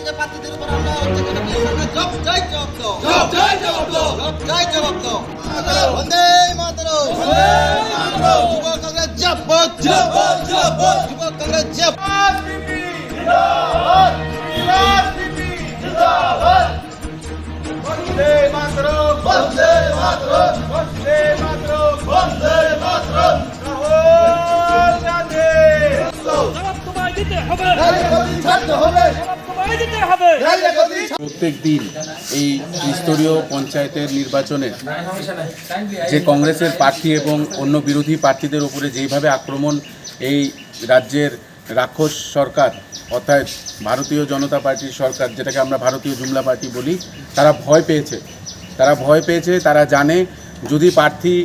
যে প্রার্থীদের উপর হামলা হচ্ছে জবাব চাই, জবাব দাও, জবাব চাই, জবাব দাও, জবাব চাই, জবাব দাও। বন্দে মাতরম, বন্দে মাতরম। যুব কংগ্রেস জিন্দাবাদ, জিন্দাবাদ, জিন্দাবাদ। যুব কংগ্রেস জিন্দাবাদ, জিন্দাবাদ, জিন্দাবাদ। বন্দে মাতরম, বন্দে মাতরম, বন্দে মাতরম, বন্দে মাতরম। রাহুল গান্ধী জবাব তোমায় দিতে হবে, ছাড়তে হবে, জবাব তোমায় দিতে হবে। প্রত্যেক দিন এই ত্রিস্তরীয় পঞ্চায়েতের নির্বাচনে যে কংগ্রেসের প্রার্থী এবং অন্য বিরোধী প্রার্থীদের উপরে যেইভাবে আক্রমণ এই রাজ্যের রাক্ষস সরকার অর্থাৎ ভারতীয় জনতা পার্টির সরকার, যেটাকে আমরা ভারতীয় জুমলা পার্টি বলি, তারা ভয় পেয়েছে। তারা জানে যদি প্রার্থী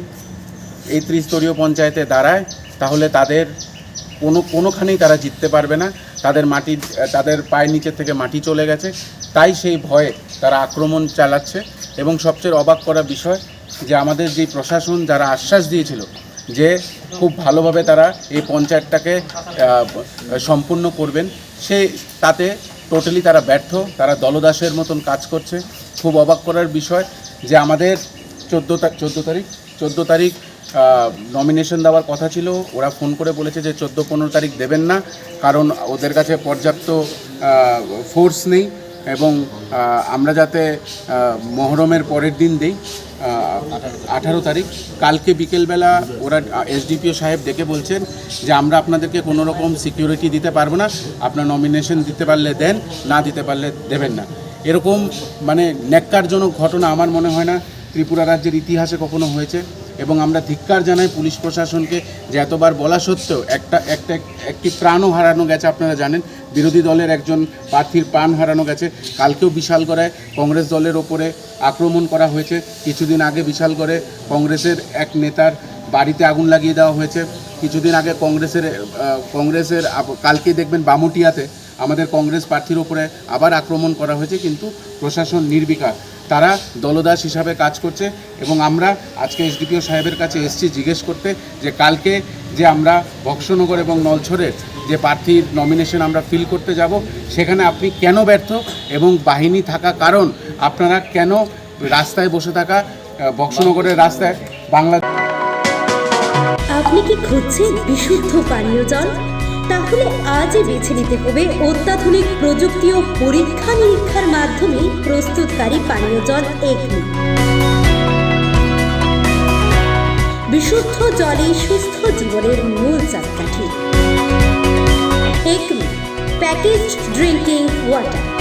এই ত্রিস্তরীয় পঞ্চায়েতে দাঁড়ায় তাহলে তাদের কোনোখানেই তারা জিততে পারবে না। তাদের পায়ের নিচের থেকে মাটি চলে গেছে, তাই সেই ভয়ে তারা আক্রমণ চালাচ্ছে। এবং সবচেয়ে অবাক করা বিষয় যে আমাদের যে প্রশাসন যারা আশ্বাস দিয়েছিল যে খুব ভালোভাবে তারা এই পঞ্চায়েতটাকে সম্পূর্ণ করবেন, তাতে টোটালি তারা ব্যর্থ। তারা দলদাসের মতন কাজ করছে। খুব অবাক করার বিষয় যে আমাদের 14 তারিখ নমিনেশন দেওয়ার কথা ছিল। ওরা ফোন করে বলেছে যে 14-15 তারিখ দেবেন না, কারণ ওদের কাছে পর্যাপ্ত ফোর্স নেই। এবং আমরা যাতে মহরমের পরের দিন দিই 18 তারিখ, কালকে বিকেলবেলা ওরা এসডিপিও সাহেব ডেকে বলছেন যে আমরা আপনাদেরকে কোনো রকম সিকিউরিটি দিতে পারবো না, আপনার নমিনেশন দিতে পারলে দেন, না দিতে পারলে দেবেন না। এরকম মানে ন্যাক্কারজনক ঘটনা আমার মনে হয় না ত্রিপুরা রাজ্যের ইতিহাসে কখনো হয়েছে। এবং আমরা ধিক্কার জানাই পুলিশ প্রশাসনকে যে এতবার বলা সত্ত্বেও একটি প্রাণও হারানো গেছে। আপনারা জানেন বিরোধী দলের একজন প্রার্থীর প্রাণ হারানো গেছে। কালকেও বিশালগড়ায় কংগ্রেস দলের ওপরে আক্রমণ করা হয়েছে। কিছুদিন আগে বিশালগড়ে কংগ্রেসের এক নেতার বাড়িতে আগুন লাগিয়ে দেওয়া হয়েছে। কিছুদিন আগে কংগ্রেসের কালকে দেখবেন বামুটিয়াতে আমাদের কংগ্রেস প্রার্থীর ওপরে আবার আক্রমণ করা হয়েছে, কিন্তু প্রশাসন নির্বিকার। তারা দলদাস হিসাবে কাজ করছে। এবং আমরা আজকে এসডিপিও সাহেবের কাছে এসেছি জিজ্ঞেস করতে যে কালকে যে আমরা বক্সনগর এবং নলছড়ের যে প্রার্থীর নমিনেশন আমরা ফিল করতে যাব, সেখানে আপনি কেন ব্যর্থ, এবং বাহিনী থাকা কারণ আপনারা কেন রাস্তায় বসে থাকা বক্সনগরের রাস্তায় বাংলা। আপনি কি খুঁজছেন বিশুদ্ধ পানীয় জল? তাহলে আজই বেছে নিতে হবে অত্যাধুনিক প্রযুক্তি ও পরীক্ষা নিরীক্ষার মাধ্যমে প্রস্তুতকারী পানীয় জল একমি। বিশুদ্ধ জলে সুস্থ জীবনের মূল চাকাঠি। Acme packaged drinking water.